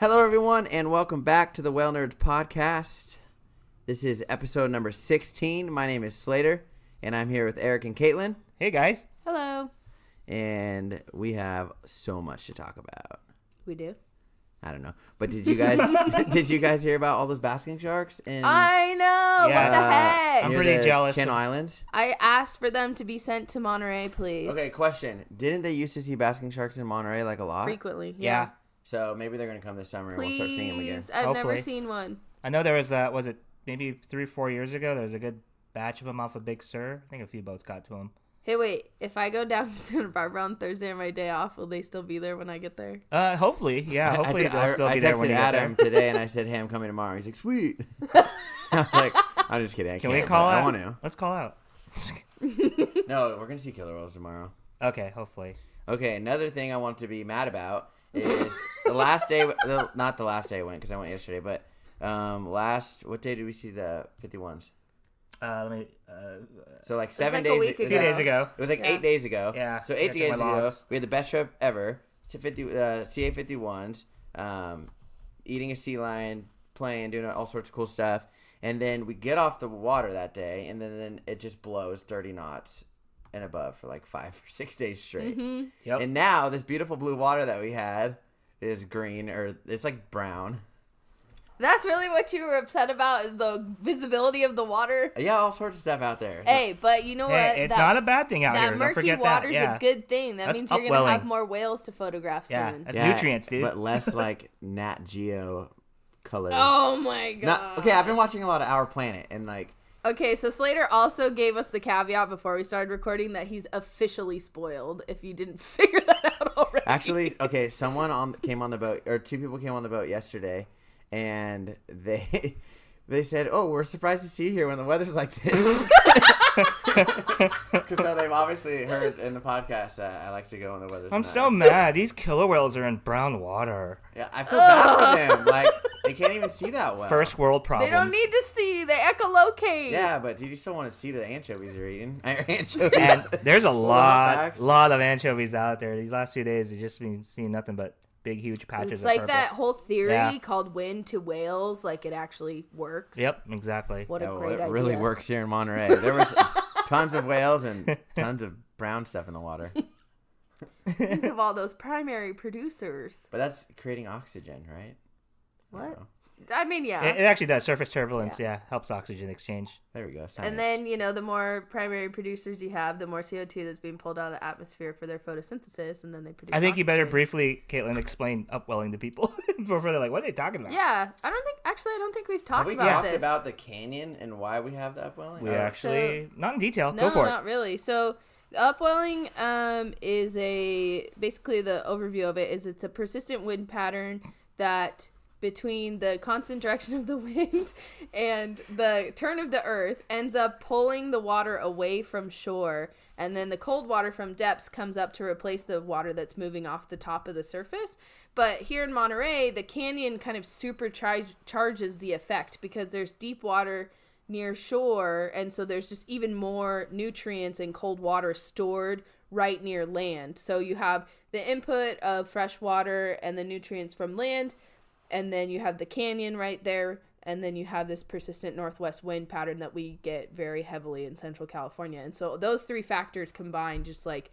Hello, everyone, and welcome back to the Whalenerds podcast. This is episode number 16. My name is Slater, and I'm here with Eric and Katlyn. Hey, guys. Hello. And we have so much to talk about. We do? I don't know. But did you guys hear about all those basking sharks? I know. Yes. What the heck? I'm pretty jealous. Channel Islands? I asked for them to be sent to Monterey, please. Okay, question. Didn't they used to see basking sharks in Monterey like a lot? Frequently. Yeah. So maybe they're going to come this summer Please. and we'll start seeing them again. I've Hopefully. never seen one. I know there was, was it maybe 3 or 4 years ago? There was a good batch of them off of Big Sur. I think a few boats got to them. Hey, wait. If I go down to Santa Barbara on Thursday on my day off, will they still be there when I get there? Hopefully. Yeah, hopefully they'll still be there when you I get texted Adam there. today and I said, hey, I'm coming tomorrow. He's like, sweet. I was like, I'm just kidding. Can we call out? I want to. Let's call out. No, we're going to see killer whales tomorrow. Okay, hopefully. Okay, another thing I want to be mad about is the last day, not the last day I went because I went yesterday, but what day did we see the 51s? So like 7 like a days, week A few days ago. It was like 8 days ago. Yeah. So 8 Check days my ago, logs. we had the best trip ever to CA51s, eating a sea lion, playing, doing all sorts of cool stuff. And then we get off the water that day, and then it just blows 30 knots and above for like 5 or 6 days straight. Mm-hmm. Yep. And now this beautiful blue water that we had is green, or it's like brown. That's really what you were upset about is the visibility of the water? Yeah, all sorts of stuff out there. Hey, but you know what? Hey, it's not a bad thing out here. That Don't murky forget water's that. Yeah. a good thing. That That's means you're going to upwelling. have more whales to photograph Yeah, soon. that's nutrients, dude. But less like Nat Geo color. Oh, my God. Okay, I've been watching a lot of Our Planet, and like... Okay, so Slater also gave us the caveat before we started recording that he's officially spoiled, if you didn't figure that out already. Actually, okay, came on the boat, or 2 people came on the boat yesterday, and they said, oh, we're surprised to see you here when the weather's like this. Because they've obviously heard in the podcast that I like to go when the weather's I'm nice. so mad. These killer whales are in brown water. Yeah, I feel bad for them. Like, they can't even see that well. First world problems. They don't need to see. They echolocate. Yeah, but you still want to see the anchovies you're eating. Anchovies. And there's a humpbacks. lot of anchovies out there. These last few days, we've just been seeing nothing but big, huge patches It's of like purple. that whole theory Yeah. called wind to whales. Like, it actually works. Yep, exactly. What a Yeah, great it idea. really works here in Monterey. There was tons of whales and tons of brown stuff in the water. Think of all those primary producers. But that's creating oxygen, right? I don't What? know. I mean, yeah. It actually does. Surface turbulence, helps oxygen exchange. There we go. Science. And then, the more primary producers you have, the more CO2 that's being pulled out of the atmosphere for their photosynthesis, and then they produce I think you better oxygen. briefly, Caitlin, explain upwelling to people before they're like, what are they talking about? Yeah. I don't think we've have talked we about talked this. about the canyon and why we have the upwelling? We Oh, actually, not in detail. No, Go for not really. So the upwelling is basically the overview of it is it's a persistent wind pattern that between the constant direction of the wind and the turn of the earth ends up pulling the water away from shore, and then the cold water from depths comes up to replace the water that's moving off the top of the surface. But here in Monterey, the canyon kind of supercharges the effect because there's deep water near shore, and so there's just even more nutrients and cold water stored right near land. So you have the input of fresh water and the nutrients from land, and then you have the canyon right there, and then you have this persistent northwest wind pattern that we get very heavily in Central California. And so those 3 factors combined just like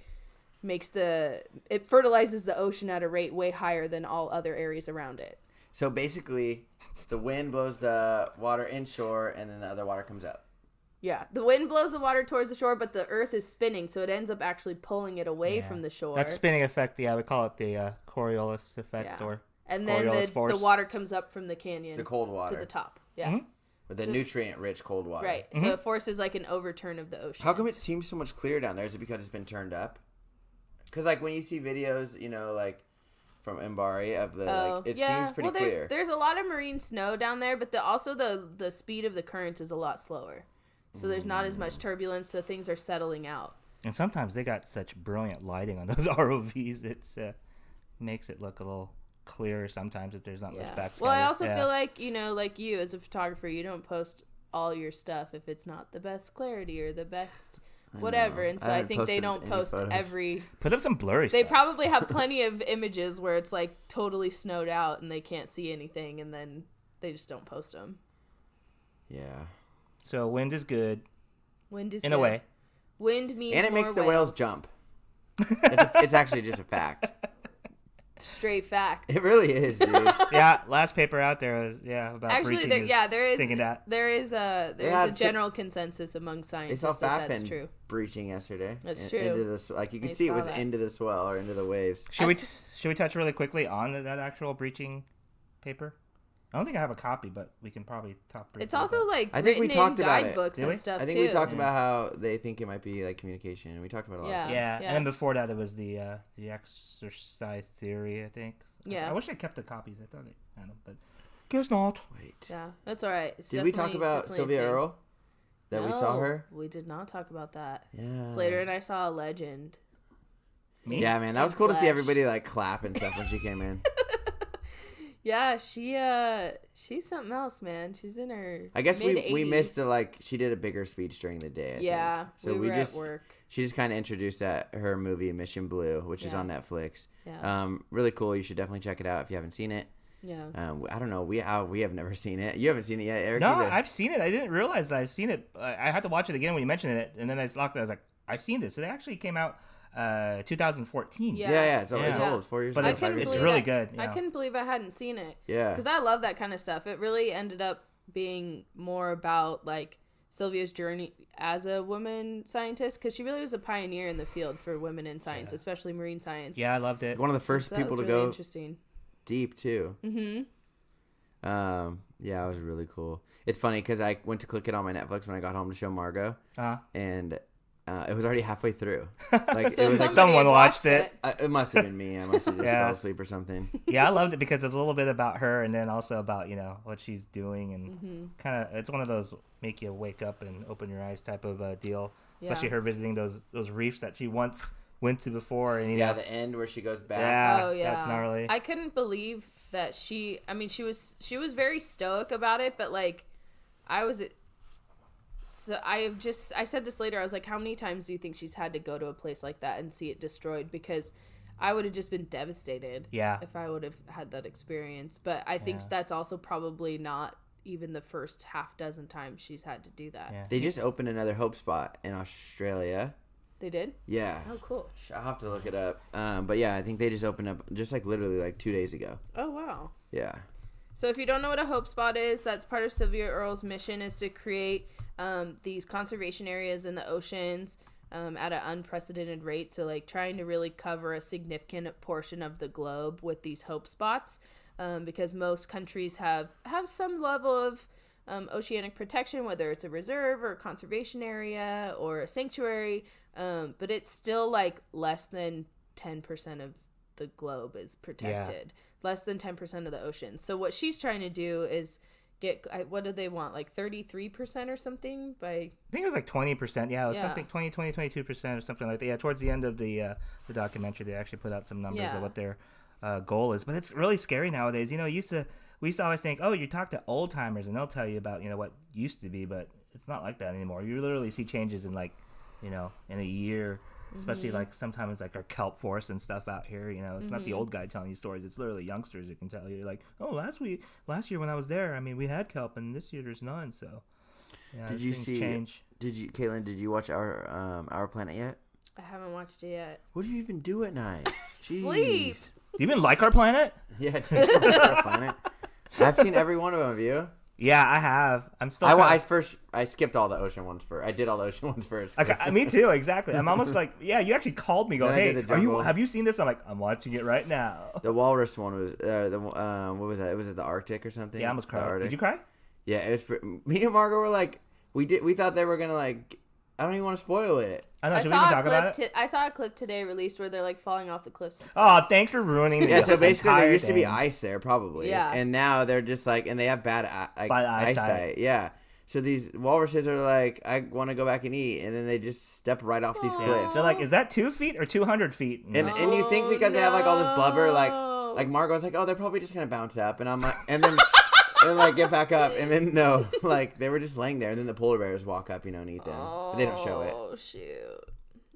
it fertilizes the ocean at a rate way higher than all other areas around it. So basically, the wind blows the water inshore, and then the other water comes up. Yeah, the wind blows the water towards the shore, but the earth is spinning, so it ends up actually pulling it away from the shore. That spinning effect, we call it the Coriolis effect, Yeah. or And then Coriolis the force. water comes up from the canyon The cold water. to the top. Yeah, Mhm. With the nutrient-rich cold water. right. So it forces like an overturn of the ocean. How come it seems so much clearer down there? Is it because it's been turned up? Because like when you see videos, like from Mbari of the it seems pretty clear. There's a lot of marine snow down there, but also the speed of the currents is a lot slower. So there's not as much turbulence, so things are settling out. And sometimes they got such brilliant lighting on those ROVs, it's makes it look a little clearer sometimes if there's not much backscatter. Well, I also feel like, like you as a photographer, you don't post all your stuff if it's not the best clarity or the best whatever. And so I think they posted don't any post photos. every. Put up some blurry They stuff. probably have plenty of images where it's like totally snowed out and they can't see anything, and then they just don't post them. Yeah. So wind is good. Wind is in good. a way. Wind means And it makes more the whales jump. It's actually just a fact. Straight fact. It really is, dude. Yeah, last paper out there was about Actually, breaching. there is thinking that. there is a had general consensus among They scientists saw that's Faffin true. breaching yesterday. That's In- true. Into the, like you can I see it saw was that. into the swell or into the waves. Should we touch really quickly on that actual breaching paper? I don't think I have a copy, but we can probably talk briefly. It's also like I think we written talked in about it. guidebooks Did and we? stuff I think too. we talked about how they think it might be like communication, and we talked about it a lot. Yeah. Of times. Yeah, Yeah. and then before that, it was the exercise theory, I think. Yeah. I wish I kept the copies. I thought I had them, but guess not. Wait. Yeah, that's all right. It's Did we talk definitely- about definitely a Sylvia thing. Earle? That we saw No, her? We did not talk about that. Yeah. Slater and I saw a legend. Me? Yeah, man, that was In cool to see flesh. everybody like clap and stuff when she came in. Yeah, she's something else, man. She's in her. I guess we mid-80s. missed she did a bigger speech during the day. I Yeah, think. So we were just at work. she just kind of introduced her movie Mission Blue, which is Yeah. on Netflix. Yeah. Really cool. You should definitely check it out if you haven't seen it. Yeah. I don't know. We have never seen it. You haven't seen it yet, Eric? No, either? I've seen it. I didn't realize that I've seen it. I had to watch it again when you mentioned it, and then I locked it. I was like, I've seen this. So they actually came out 2014. Yeah. Yeah. It's Yeah. old. It's 4 years But old. it's 5 years really old. that- good. I Yeah. couldn't believe I hadn't seen it. Yeah. Because I love that kind of stuff. It really ended up being more about like Sylvia's journey as a woman scientist, because she really was a pioneer in the field for women in science, especially marine science. Yeah, I loved it. One of the first So that people was to really go interesting. deep too. Mm-hmm. Yeah, it was really cool. It's funny because I went to click it on my Netflix when I got home to show Margot, and it was already halfway through. Like So it was somebody someone had watched it. It must have been me. I must have just Yeah. fell asleep or something. Yeah, I loved it because it's a little bit about her, and then also about what she's doing, and Mm-hmm. kind of it's one of those make you wake up and open your eyes type of deal. Especially Yeah. her visiting those reefs that she once went to before, and Yeah, the end where she goes back. Yeah. Oh yeah, that's gnarly. I couldn't believe that she. I mean, she was very stoic about it, but like, I was. So I said this later. I was like, how many times do you think she's had to go to a place like that and see it destroyed? Because I would have just been devastated. Yeah. If I would have had that experience, but I think that's also probably not even the first half dozen times she's had to do that. Yeah. They just opened another Hope Spot in Australia. They did. Yeah. Oh, cool. I'll have to look it up. But yeah, I think they just opened up just like literally like 2 days ago. Oh wow. Yeah. So if you don't know what a Hope Spot is, that's part of Sylvia Earle's mission, is to create these conservation areas in the oceans at an unprecedented rate. So like trying to really cover a significant portion of the globe with these Hope Spots, because most countries have some level of oceanic protection, whether it's a reserve or a conservation area or a sanctuary, but it's still like less than 10% of the globe is protected. Less than 10% of the ocean. So what she's trying to do is get, what do they want, like 33% or something by... I think it was like 20%. Yeah, it was Yeah. something 22% or something like that. Yeah, towards the end of the documentary, they actually put out some numbers Yeah. of what their goal is. But it's really scary nowadays. We used to always think, oh, you talk to old timers and they'll tell you about what used to be, but it's not like that anymore. You literally see changes in like in a year. Especially like sometimes like our kelp forest and stuff out here, it's not the old guy telling you stories. It's literally youngsters that can tell you like, oh, last year when I was there, I mean, we had kelp, and this year there's none. So yeah, Did you see? change? Katlyn? Did you watch Our Planet yet? I haven't watched it yet. What do you even do at night? Sleep. Jeez. Do you even like Our Planet? Yeah, do you watch Our Planet. I've seen every one of them. Have you? Yeah, I have. I'm still. I skipped all the ocean ones first. I did all the ocean ones first. Okay, me too. Exactly. I'm almost like, yeah. You actually called me, Then I hey, did the are you? jungle. Have you seen this? I'm like, I'm watching it right now. The walrus one was what was that? Was it the Arctic or something? Yeah, I almost The cried. Arctic. Did you cry? Yeah, it was. Me and Margot were like, we thought they were gonna like. I don't even want to spoil it. I don't know. I Should we even saw, talk about it? I saw a clip today released where they're like falling off the cliffs and stuff. Oh, thanks for ruining the Yeah, so basically there entire used to be thing. ice there probably. Yeah. And now they're just like, and they have bad Bad eyesight. eyesight. Yeah. So these walruses are like, I want to go back and eat, and then they just step right off these Aw. cliffs. They're like, is that 2 feet or 200 feet? And you think because they have like all this blubber, like Margot's like, oh, they're probably just gonna bounce up, and I'm like, and then and like get back up, and then no, like they were just laying there, and then the polar bears walk up, and eat them, but they don't show it. Oh shoot!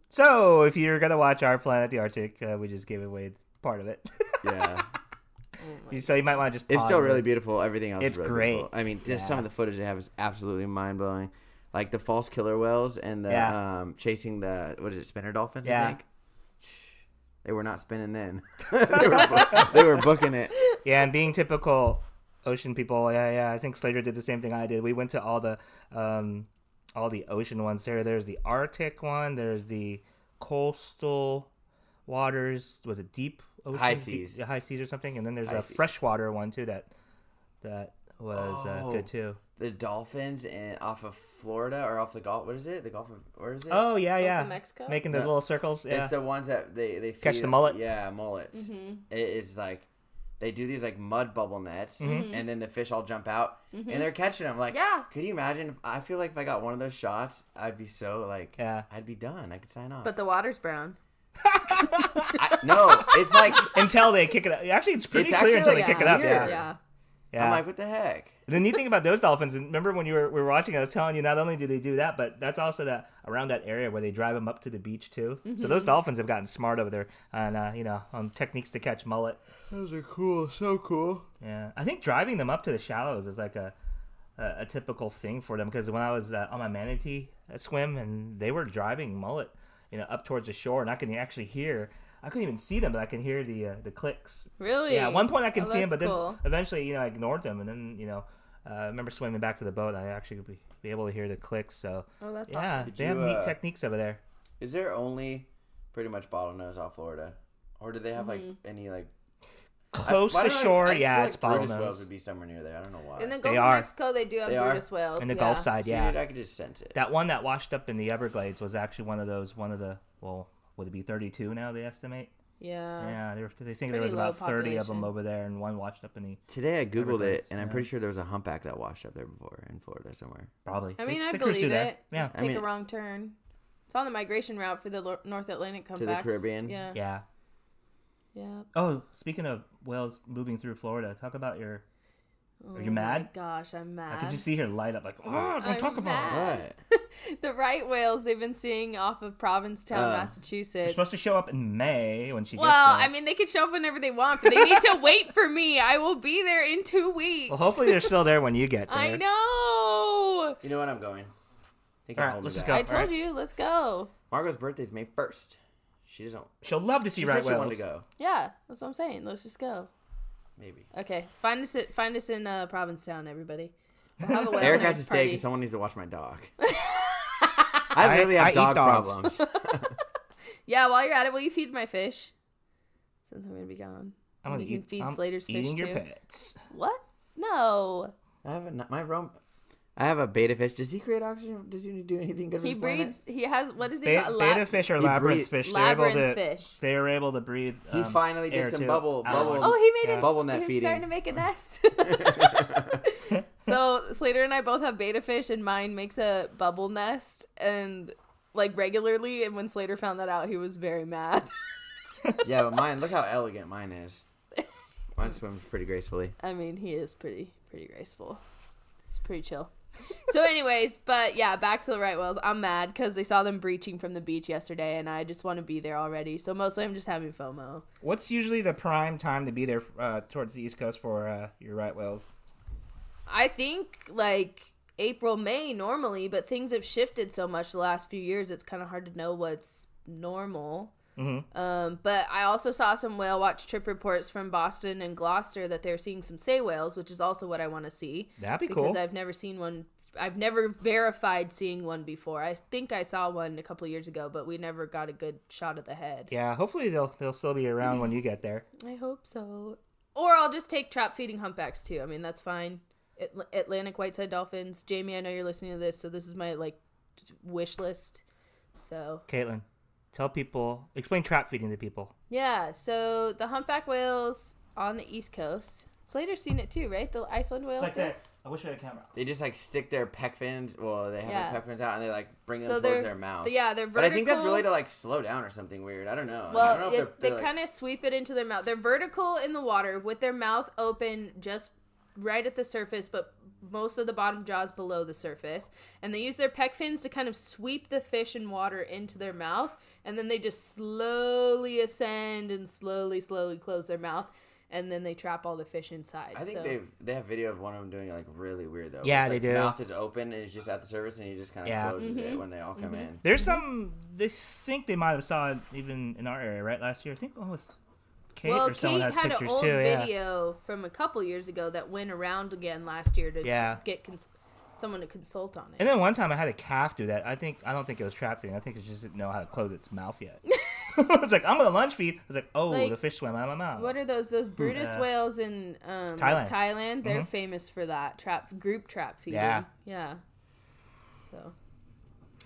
So if you're gonna watch Our Planet the Arctic, we just gave away part of it. Yeah. So you might want to just. It's still really beautiful. Everything else is really great. beautiful. I mean, just some of the footage they have is absolutely mind blowing. Like the false killer whales and the chasing the spinner dolphins. I think they were not spinning then. they were booking it. Yeah, and being typical ocean people. Yeah. I think Slater did the same thing I did. We went to all the ocean ones. There's the Arctic one. There's the coastal waters. Was it deep ocean? High seas. High seas or something. And then there's a freshwater one too that was good too. The dolphins off of Florida or off the Gulf. What is it? The Gulf of where is it? Oh yeah. Gulf of Mexico? Making the little circles. Yeah. It's the ones that they feed, catch the mullet. Yeah, mullets. Mm-hmm. It's like they do these like mud bubble nets, and then the fish all jump out, and they're catching them. Like, could you imagine? I feel like if I got one of those shots, I'd be so like, I'd be done. I could sign off. But the water's brown. No, it's like until they kick it up. Actually, it's pretty clear until they kick it up. Yeah. I'm like, what the heck? The neat thing about those dolphins, and remember when we were watching, I was telling you, not only do they do that, but that's also that around that area where they drive them up to the beach too. Mm-hmm. So those dolphins have gotten smart over there on on techniques to catch mullet. Those are cool, so cool. Yeah, I think driving them up to the shallows is like a typical thing for them, because when I was on my manatee swim, and they were driving mullet, up towards the shore, and I can actually hear. I couldn't even see them, but I can hear the clicks. Really? Yeah. At one point I can see them, but cool. then eventually, I ignored them, and then I remember swimming back to the boat. And I actually could be able to hear the clicks. So that's awesome. They have neat techniques over there. Is there only pretty much bottlenose off Florida, or do they have like any like close to shore? It's bottlenose. Brutus whales would be somewhere near there. I don't know why. In the Gulf of Mexico, they do have Brutus whales. In the Gulf side, See, I could just sense it. That one that washed up in the Everglades was actually one of the would it be 32 now? They estimate. Yeah. They think there was about 30 of them over there, and one washed up in the. Today I googled it, and I'm pretty sure there was a humpback that washed up there before in Florida somewhere. Probably. I mean, I believe it. Yeah. Take a wrong turn. It's on the migration route for the North Atlantic comebacks. To the Caribbean. Yeah. Oh, speaking of whales moving through Florida, talk about your. Are you mad? Oh my gosh, I'm mad. I could just see her light up like, don't talk about it. What? The right whales they've been seeing off of Provincetown, Massachusetts. They're supposed to show up in May when she gets there. Well, I mean, they could show up whenever they want, but they need to wait for me. I will be there in 2 weeks. Well, hopefully they're still there when you get there. I know. You know what? I'm going. All right, let's just go. I told you, let's go. Margot's birthday is May 1st. She'll love to see right whales. She wanted to go. Yeah, that's what I'm saying. Let's just go. Maybe. Okay, find us in Provincetown, everybody. We'll have a Whalenerds Eric has to stay because someone needs to watch my dog. I really have dog problems. Yeah, while you're at it, will you feed my fish? Since I'm gonna be gone. I'm gonna can feed Slater's fish eating too. your pets. What? No. I have a beta fish. Does he create oxygen? Does he do anything good for He his breeds. planet? He has. What is he? Beta fish or labyrinth fish. Labyrinth fish. They are able to breathe. He finally did some bubble. Oh, he made a bubble net He's feeding. starting to make a nest. So Slater and I both have beta fish, and mine makes a bubble nest, and like regularly. And when Slater found that out, he was very mad. Yeah, but mine. Look how elegant mine is. Mine swims pretty gracefully. I mean, he is pretty graceful. He's pretty chill. So anyways, but yeah, back to the right whales. I'm mad because they saw them breaching from the beach yesterday, and I just want to be there already. So mostly I'm just having FOMO. What's usually the prime time to be there towards the East Coast for your right whales? I think like April, May normally, but things have shifted so much the last few years. It's kind of hard to know what's normal. Mm-hmm. But I also saw some whale watch trip reports from Boston and Gloucester that they're seeing some sei whales, which is also what I want to see. That'd be cool. Because I've never seen one. I've never verified seeing one before. I think I saw one a couple years ago, but we never got a good shot of the head. Yeah, hopefully they'll still be around when you get there. I hope so. Or I'll just take trap feeding humpbacks too. I mean, that's fine. Atlantic whiteside dolphins. Jamie, I know you're listening to this, so this is my wish list. So Katlyn, explain trap feeding to people. Yeah, so the humpback whales on the East Coast. Slater's seen it too, right? The Iceland whales. It's like this. I wish we had a camera. They just stick their peck fins. Well, they have their peck fins out and they bring them so towards their mouth. Yeah, they're vertical. But I think that's really to slow down or something weird. I don't know. Well, I don't know they kind of sweep it into their mouth. They're vertical in the water with their mouth open just right at the surface, but most of the bottom jaw is below the surface. And they use their pec fins to kind of sweep the fish and water into their mouth. And then they just slowly ascend and slowly close their mouth. And then they trap all the fish inside. I think they have video of one of them doing it like really weird though. Yeah, it's they like do. The mouth is open and it's just at the surface, and he just kind of closes it when they all come in. There's some. They think they might have saw it even in our area, right? Last year, I think. Oh, it's Kate or someone Kate has had an pictures old too. video from a couple years ago that went around again last year to get someone to consult on it. And then one time I had a calf do that. I don't think it was trap feeding. I think it just didn't know how to close its mouth yet. It's like, I'm gonna lunge feed. It's like, oh, the fish swam out of my mouth. What are those Brutus whales in Thailand? They're famous for that group trap feeding. Yeah. So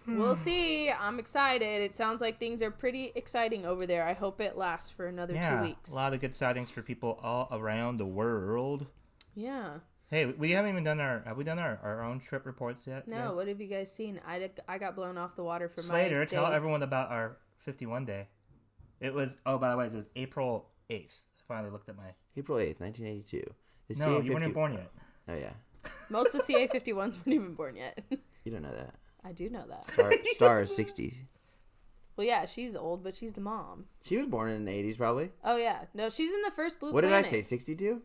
we'll see. I'm excited. It sounds like things are pretty exciting over there. I hope it lasts for another 2 weeks. A lot of good sightings for people all around the world. Yeah. Hey, we haven't even done our own trip reports yet? No, guys? What have you guys seen? I got blown off the water for Slater, my tell day. everyone about our 51 day. It was, by the way, it was April 8th. I finally looked at my... April 8th, 1982. No, you weren't even born yet. Oh, yeah. Most of the CA-51s weren't even born yet. You don't know that. I do know that. Star is 60. Well, yeah, she's old, but she's the mom. She was born in the 80s, probably. Oh, yeah. No, she's in the first Blue What Planet. did I say, 62?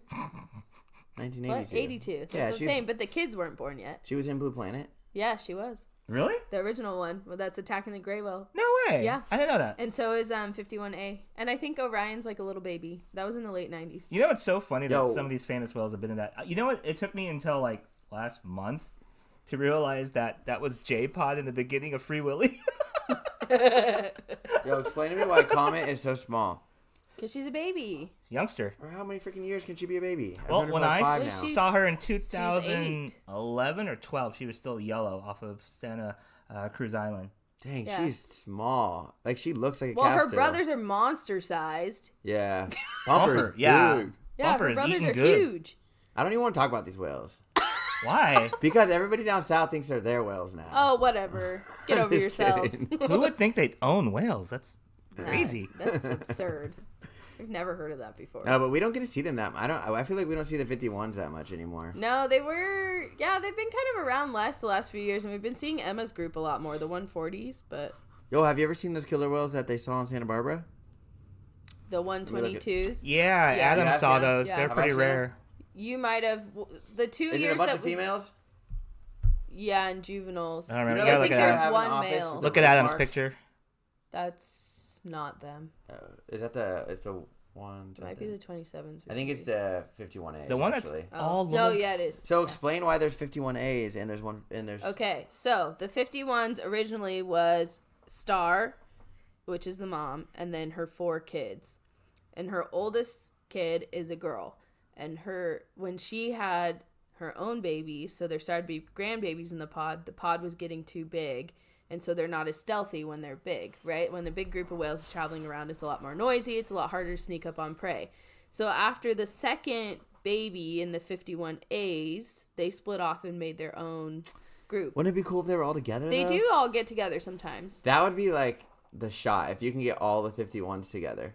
1982. What? 82. That's what I'm saying, but the kids weren't born yet. She was in Blue Planet? Yeah, she was. Really? The original one. Well, that's Attacking the Gray Whale. No way. Yeah. I didn't know that. And so is 51A. And I think Orion's like a little baby. That was in the late 90s. You know what's so funny that some of these famous whales have been in that? You know what? It took me until like last month to realize that was J-Pod in the beginning of Free Willy. Yo, explain to me why Comet is so small. Because she's a baby. Youngster. Or how many freaking years can she be a baby? Well, when I saw her in she's 2011 or 12, she was still yellow off of Santa Cruz Island. Dang, she's small. Like, she looks like a Well, calf her still. brothers are monster-sized. Yeah. Bumper, Bumper's yeah. big. Yeah, Bumper her is brothers eating are good. huge. I don't even want to talk about these whales. Why? Because everybody down south thinks they're their whales now. Oh, whatever. Get over Just yourselves. Who would think they'd own whales? That's crazy. That's absurd. I've never heard of that before. No, but we don't get to see them that much. I feel like we don't see the 51s that much anymore. No, they've been kind of around the last few years, and we've been seeing Emma's group a lot more, the 140s, but... Yo, have you ever seen those killer whales that they saw in Santa Barbara? The 122s? Yeah, Adam Yeah, saw I've seen those. them. They're Have I pretty seen rare. You might have... The 2 Is years it a bunch that of females? Yeah, and juveniles. I don't remember. You You know, gotta like look they at have there's an one office male. with the Look at Adam's marks? picture. That's not them. Is that it's the one? It might be the 27s. I think it's the 51A. The one that's actually. all No, little... yeah, it is. So explain why there's 51As and there's one and there's. Okay, so the 51s originally was Star, which is the mom, and then her 4 kids. And her oldest kid is a girl. And when she had her own babies, so there started to be grandbabies in the pod was getting too big. And so they're not as stealthy when they're big, right? When the big group of whales is traveling around, it's a lot more noisy. It's a lot harder to sneak up on prey. So after the second baby in the 51As, they split off and made their own group. Wouldn't it be cool if they were all together? They though? do all get together sometimes. That would be like the shot if you can get all the 51s together.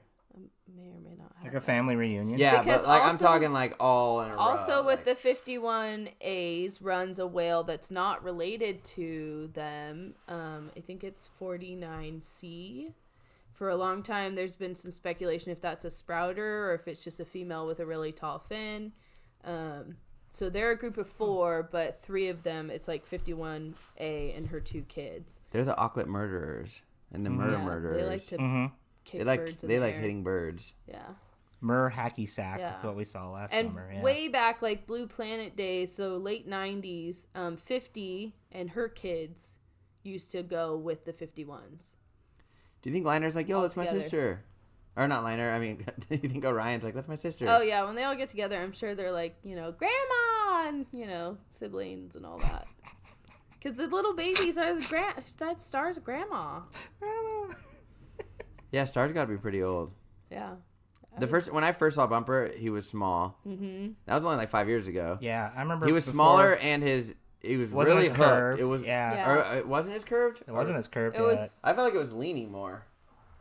May or may not have Like a that. family reunion. Yeah, Because but like I'm also- talking like all in a row. Also, with like, the 51As runs a whale that's not related to them. I think it's 49C. For a long time, there's been some speculation if that's a sprouter or if it's just a female with a really tall fin. So they're a group of 4, but 3 of them, it's like 51A and her 2 kids. they're the Auckland murderers and the murderers. They like to kick They birds in they the like air. hitting birds. Yeah. Myrrh hacky sack. Yeah. That's what we saw last And summer. Yeah. way back, like Blue Planet days, so late 90s, 50 and her kids used to go with the 51s. Do you think Liner's like, yo, All that's my together. sister? Or not Liner, I mean, do you think Orion's like, that's my sister? Oh, yeah, when they all get together, I'm sure they're like, grandma and, siblings and all that. Because the little babies are that Star's grandma. Yeah, Star's got to be pretty old. Yeah. When I first saw Bumper, he was small. Mm-hmm. That was only like 5 years ago. Yeah, I remember He was before- smaller and he was Wasn't really as hooked. curved, It was yeah. Yeah. Or it wasn't as curved. It wasn't as curved It yet. was. I felt like it was leaning more.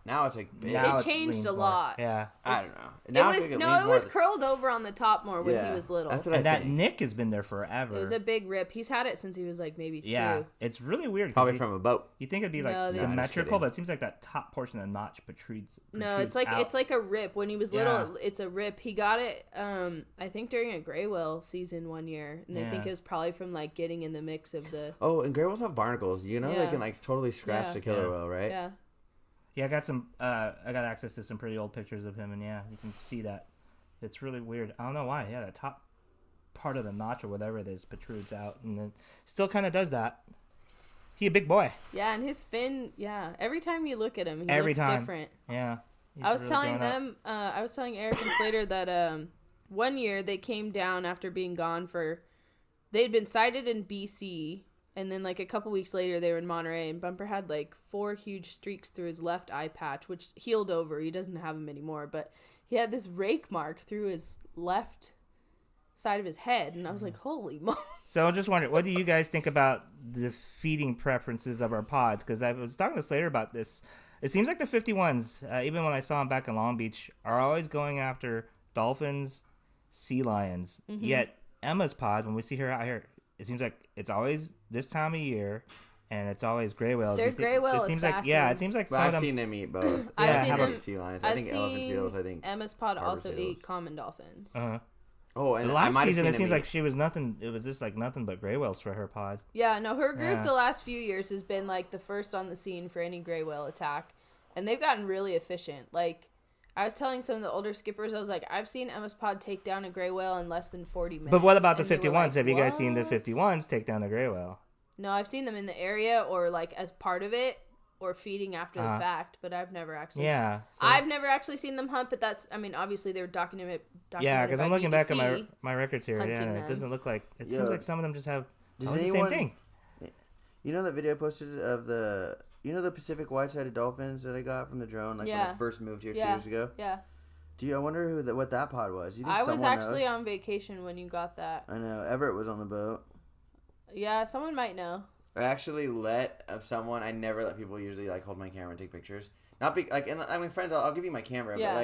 Now it's like big. Now It changed leans a more. lot. Yeah. I don't know. Now I think It leans was more curled over on the top more when he was little. That's what I And that think. nick has been there forever. It was a big rip. He's had it since he was like maybe 2. Yeah, it's really weird. Probably from a boat. You think it'd be like No, they- symmetrical, but it seems like that top portion of the notch protrudes. No, it's like out. a rip. When he was little, it's a rip. He got it, I think during a gray whale season one year, and I think it was probably from like getting in the mix of the. Oh, and gray whales have barnacles. You know they can like totally scratch the killer whale, right? Yeah. Yeah, I got some. I got access to some pretty old pictures of him, and yeah, you can see that. It's really weird. I don't know why. Yeah, the top part of the notch or whatever it is protrudes out, and then still kind of does that. He a big boy. Yeah, and his fin. Yeah, every time you look at him, he Every looks time. different. Yeah. I was telling them. I was telling Eric and Slater that one year they came down after being gone for. They'd been sighted in BC. And then, like, a couple weeks later, they were in Monterey, and Bumper had, like, 4 huge streaks through his left eye patch, which healed over. He doesn't have them anymore. But he had this rake mark through his left side of his head. And I was like, holy moly. So I'm just wondering, what do you guys think about the feeding preferences of our pods? Because I was talking to Slater about this. It seems like the 51s, even when I saw them back in Long Beach, are always going after dolphins, sea lions. Mm-hmm. Yet Emma's pod, when we see her out here, it seems like it's always this time of year, and it's always gray whales. They're gray whale It seems assassins. it seems like But some I've of them. seen them eat both. I've seen how about them- sea lions? I've I think elephant seen seals. I think. Emma's pod harbor also seals. eat common dolphins. Uh-huh. Oh, and The I last might have season, seen it seems them like eat. she was nothing. It was just like nothing but gray whales for her pod. Yeah, no, her group Yeah. the last few years has been, like, the first on the scene for any gray whale attack. And they've gotten really efficient. Like, I was telling some of the older skippers, I was like, I've seen Emma's pod take down a gray whale in less than 40 minutes. But what about the And they were 51s? like, Have you guys seen the "What?" 51s take down the gray whale? No, I've seen them in the area or, like, as part of it or feeding after the fact, but I've never actually Yeah. So, I've never actually seen them hunt, but that's, I mean, obviously they were documented yeah, because I'm by looking back at BBC. my records here. Yeah, hunting and it them. doesn't look like. It Yeah. seems like some of them just have Does always the anyone- same thing. You know that video I posted of the the Pacific white-sided dolphins that I got from the drone like when I first moved here 2 Yeah. years ago? Yeah. I wonder what that pod was? Do you think I was someone actually knows? on vacation when you got that. I know Everett was on the boat. Yeah, someone might know. I actually someone. I never let people usually like hold my camera and take pictures. Not be like, and I mean, friends, I'll give you my camera, Yeah.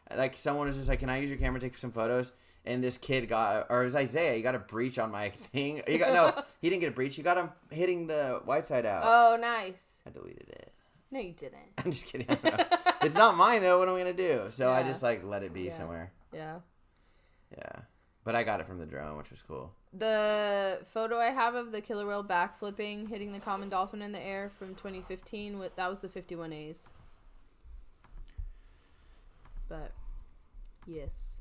but like someone was just like, "Can I use your camera to take some photos?" And this kid or it was Isaiah. He got a breach on my thing. He didn't get a breach. He got him hitting the white side out. Oh, nice. I deleted it. No, you didn't. I'm just kidding. I don't know. It's not mine though. What am I gonna do? So I Yeah. just like let it be Yeah. somewhere. Yeah. Yeah, but I got it from the drone, which was cool. The photo I have of the killer whale backflipping, hitting the common dolphin in the air from 2015, that was the 51As. But, yes.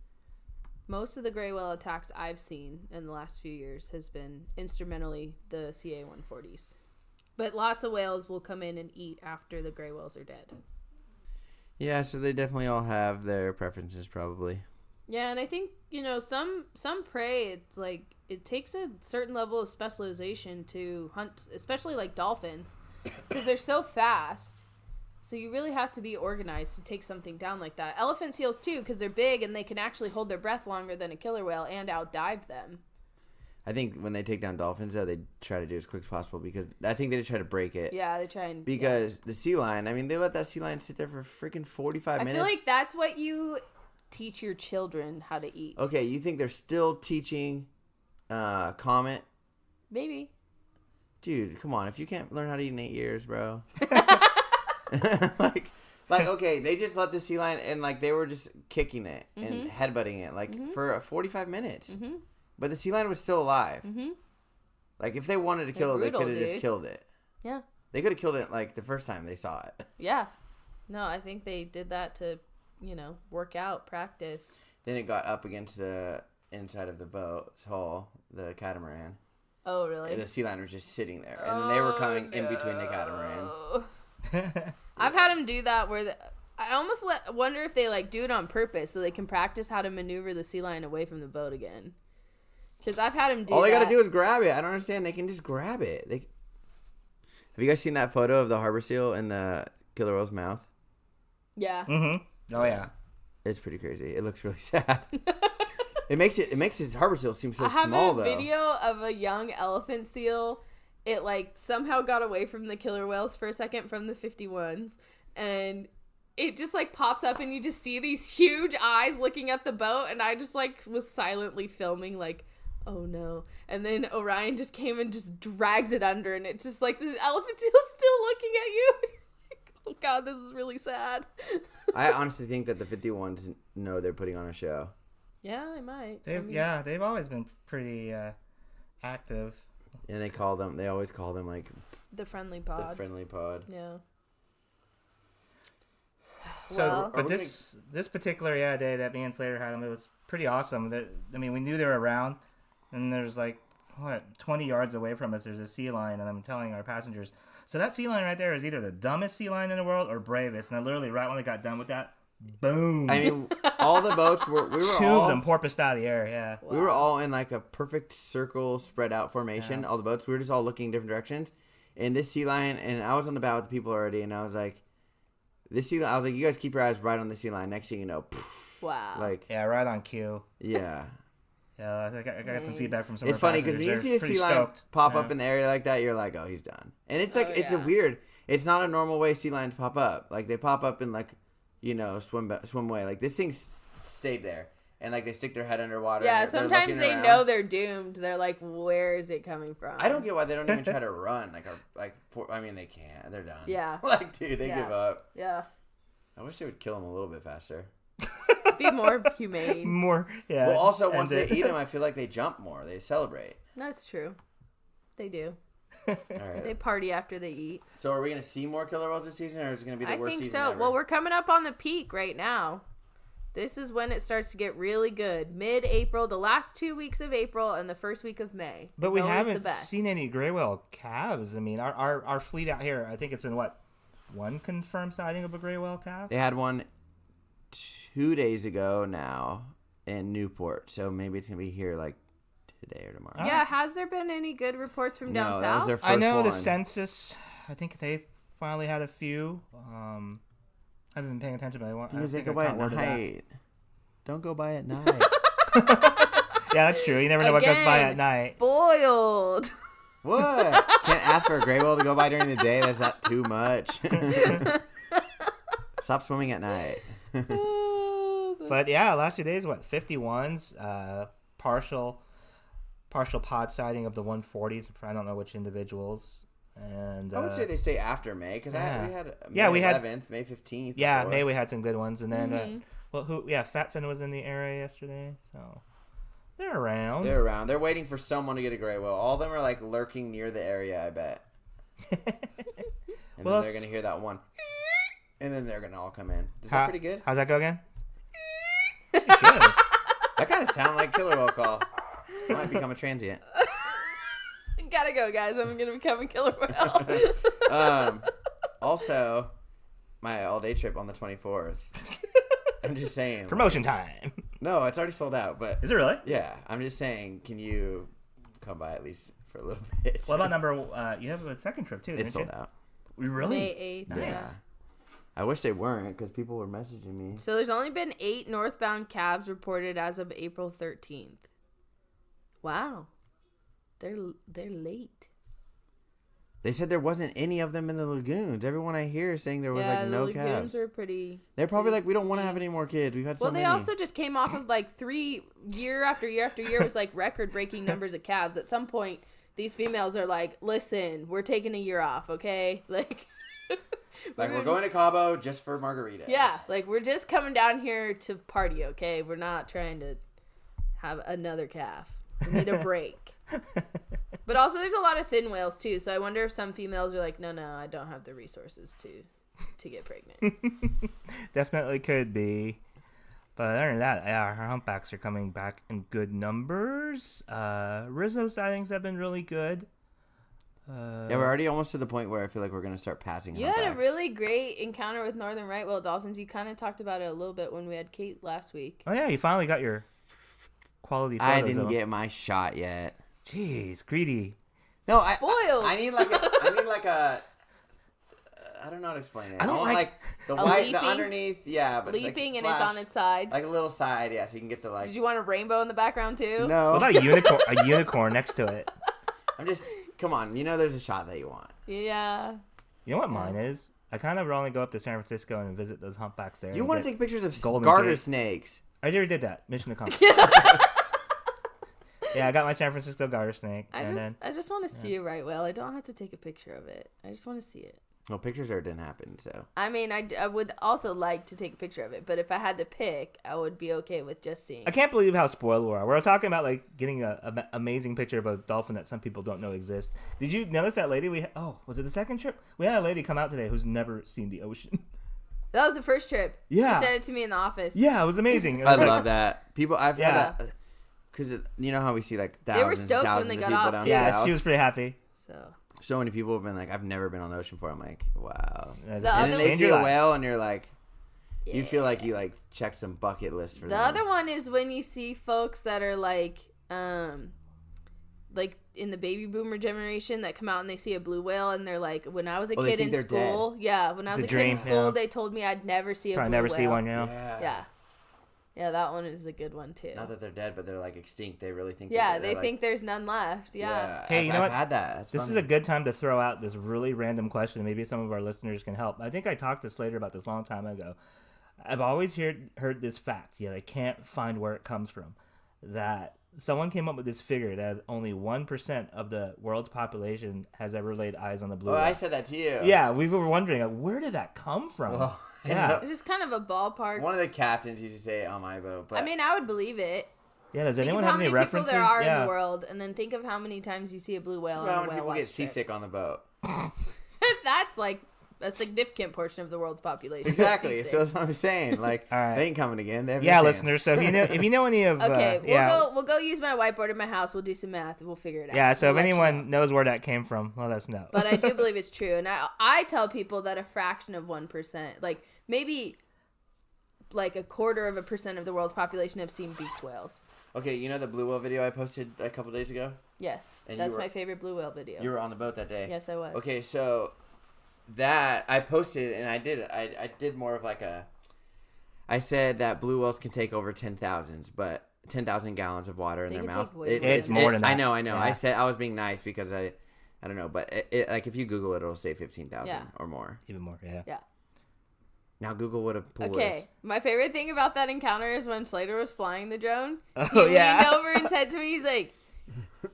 Most of the gray whale attacks I've seen in the last few years has been instrumentally the CA-140s. But lots of whales will come in and eat after the gray whales are dead. Yeah, so they definitely all have their preferences, probably. Yeah, and I think, some prey, it's like, it takes a certain level of specialization to hunt, especially like dolphins, because they're so fast. So you really have to be organized to take something down like that. Elephant seals, too, because they're big and they can actually hold their breath longer than a killer whale and outdive them. I think when they take down dolphins, though, they try to do as quick as possible because I think they just try to break it. Yeah, they try and... Because the sea lion, I mean, they let that sea lion sit there for freaking 45 minutes. I feel like that's what you teach your children how to eat. Okay, you think they're still teaching Comet? Maybe. Dude, come on. If you can't learn how to eat in 8 years, bro. like, okay, they just let the sea lion, and, like, they were just kicking it and headbutting it, like, for 45 minutes. Mm-hmm. But the sea lion was still alive. Mm-hmm. Like, if they wanted to kill it, they brutal, could have just dude. killed it. Yeah. They could have killed it, like, the first time they saw it. Yeah. No, I think they did that to, work out, practice. Then it got up against the inside of the boat's hull, the catamaran. Oh, really? And the sea lion was just sitting there. And then they were coming in between the catamaran. I've had them do that where I almost wonder if they, like, do it on purpose so they can practice how to maneuver the sea lion away from the boat again. Because I've had them do All they that. got to do is grab it. I don't understand. They can just grab it. Have you guys seen that photo of the harbor seal in the killer whale's mouth? Yeah. Mm-hmm. Oh, yeah. It's pretty crazy. It looks really sad. It makes his harbor seal seem so I have small, a though. video of a young elephant seal. It, like, somehow got away from the killer whales for a second from the 51s. And it just like pops up and you just see these huge eyes looking at the boat, and I just like was silently filming like, oh no. And then Orion just came and just drags it under, and it's just like the elephant seal's still looking at you. Oh god, this is really sad. I honestly think that the 51s know they're putting on a show. Yeah, they might. They've always been pretty active. And they always call them like the friendly pod. The friendly pod. Yeah. So, but this particular day that me and Slater had them, it was pretty awesome. I mean, we knew they were around, and there's like 20 yards away from us, there's a sea lion, and I'm telling our passengers, so that sea lion right there is either the dumbest sea lion in the world or bravest. And I literally, right when I got done with that, boom. I mean, all the boats we were two all, of them porpoised out of the air. Yeah, wow. We were all in like a perfect circle, spread out formation. Yeah. All the boats, we were just all looking in different directions. And this sea lion, and I was on the bow with the people already, and I was like, you guys keep your eyes right on the sea lion. Next thing you know, poof, wow. Like, yeah, right on cue. Yeah. Yeah, I got some feedback from some. It's funny because when you see a sea lion pop up in the area like that, you're like, oh, he's done. And it's like it's a weird. It's not a normal way sea lions pop up. Like they pop up in like, swim way. Like this thing stayed there, and like they stick their head underwater. Yeah, sometimes they know they're doomed. They're like, where is it coming from? I don't get why they don't even try to run. I mean, they can't. They're done. Yeah. Like, dude, they give up. Yeah. I wish they would kill them a little bit faster. Be more humane. Yeah. Well, also once they eat them, I feel like they jump more. They celebrate. That's true. They do. All right. They party after they eat. So are we going to see more killer whales this season, or is it going to be the worst season ever? Well, we're coming up on the peak right now. This is when it starts to get really good. Mid-April, the last 2 weeks of April, and the first week of May. But we haven't seen any gray whale calves. I mean, our fleet out here, I think it's been, one confirmed sighting of a gray whale calf? They had one 2 days ago now in Newport, so maybe it's going to be here, today or tomorrow. Yeah, has there been any good reports from down south? That was their first I know one. The census, I think they finally had a few. I haven't been paying attention, but I want to go by at night. Don't go by at night. Yeah, that's true. You never know what goes by at night. Spoiled. What? Can't ask for a gray whale to go by during the day? That's not too much. Stop swimming at night. But yeah, last 2 days, 51s, partial pod sighting of the 140s. I don't know which individuals. And I would say they stay after May, because we had May 11th, May 15th. Yeah, May we had some good ones, and then Fatfin was in the area yesterday, so they're around. They're waiting for someone to get a gray whale. All of them are lurking near the area, I bet. And then they're gonna hear that one, and then they're gonna all come in. Is that pretty good? How's that go again? Good. That kind of sounded like killer whale call. I might become a transient. Gotta go, guys. I'm gonna become a killer whale. Also, my all-day trip on the 24th. I'm just saying. Promotion time. No, it's already sold out. But is it really? Yeah. I'm just saying, can you come by at least for a little bit? What about you have a second trip too? It's sold out. Really? May 8th. Nice. Yeah. I wish they weren't, because people were messaging me. So there's only been 8 northbound calves reported as of April 13th. Wow. They're late. They said there wasn't any of them in the lagoons. Everyone I hear is saying there was no calves. The lagoons are pretty. They're probably we don't want to have any more kids. We've had so many. Well, they also just came off of 3 year after year after year was record breaking numbers of calves. At some point, these females are listen, we're taking a year off, okay? We're going to Cabo just for margaritas. Yeah, we're just coming down here to party, okay? We're not trying to have another calf. We need a break. But also there's a lot of thin whales too, so I wonder if some females are no, I don't have the resources to get pregnant. Definitely could be. But other than that, our humpbacks are coming back in good numbers. Rizzo sightings have been really good. Yeah, we're already almost to the point where I feel like we're going to start passing humpbacks. You had a really great encounter with northern right whale dolphins. You kind of talked about it a little bit when we had Kate last week. Oh yeah, you finally got your quality photos. I didn't get my shot yet. Jeez, greedy. No, spoiled. I need a. I don't know how to explain it. I don't want the white, the underneath, but leaping it's and it's on its side, like a little side, so you can get the Did you want a rainbow in the background too? No. What about a unicorn next to it? Come on, there's a shot that you want. Yeah. You know what mine is? I kind of only go up to San Francisco and visit those humpbacks there. You want to take pictures of Golden garter Gate. snakes? I already did that. Mission accomplished. Yeah, I got my San Francisco garter snake. I just want to see it right well. I don't have to take a picture of it. I just want to see it. Well, pictures didn't happen, so. I mean, I would also like to take a picture of it, but if I had to pick, I would be okay with just seeing I can't believe how spoiled we are. We're talking about like getting an amazing picture of a dolphin that some people don't know exists. Did you notice that lady was it the second trip? We had a lady come out today who's never seen the ocean. That was the first trip. Yeah. She said it to me in the office. Yeah, it was amazing. I love that. I've Yeah. had that. Because you know how we see like They were thousands stoked when thousands they of got people off, down too. Yeah, south. she was pretty happy. So many people have been like, I've never been on the ocean before. I'm like, wow. And other then they one- see a whale and you're like, Yeah. you feel like you like checked some bucket list for The them. other one is when you see folks that are like in the baby boomer generation that come out and they see a blue whale and they're like, when I was a Oh, they kid think in they're school, when I was It's a a kid in dream, school, yeah. they told me I'd never see a Probably blue never whale. see one, Yeah, that one is a good one too. Not that they're dead, but they're like extinct. They really think. Yeah, they're they think there's none left. Yeah. Hey, you know what? I've had that. That's This funny. is a good time to throw out this really random question. Maybe some of our listeners can help. I think I talked to Slater about this a long time ago. I've always heard this fact. Yeah, they can't find where it comes from. That someone came up with this figure that only 1% of the world's population has ever laid eyes on the blue Oh, whale. I said that to you. Yeah, we were wondering, where did that come from? Well, Yeah. It's just kind of a ballpark. One of the captains used to say it on my boat, but I mean, I would believe it. Yeah, does Think anyone of how have any many references? people there are Yeah. in the world, and then think of how many times you see a blue whale on how a many whale people watch get trip. seasick on the boat? That's like a significant portion of the world's population. Exactly. Seasick. So that's what I'm saying. Like, All right. they ain't coming again. They have Yeah, no chance. listeners. So if you know any of Okay, yeah. we'll go use my whiteboard in my house. We'll do some math. We'll figure it out. Yeah, so We'll if let you anyone know. knows where that came from, let us know. But I do believe it's true, and I tell people that a fraction of 1%, like maybe like 1/4% of the world's population have seen beaked whales. Okay, you know the blue whale video I posted a couple days ago? Yes, And that's you were- my favorite blue whale video. You were on the boat that day. Yes, I was. Okay, so that I posted and I did more of like I said that blue whales can take over 10,000 gallons of water in They their can mouth. take way It's more than that. I know. Yeah. I said I was being nice because I don't know, but it like if you Google it, it'll say 15,000 Yeah. or more. Even more, yeah. Yeah. Now Google what a pool is. Okay, my favorite thing about that encounter is when Slater was flying the drone. Oh, He yeah. leaned over and said to me, he's like,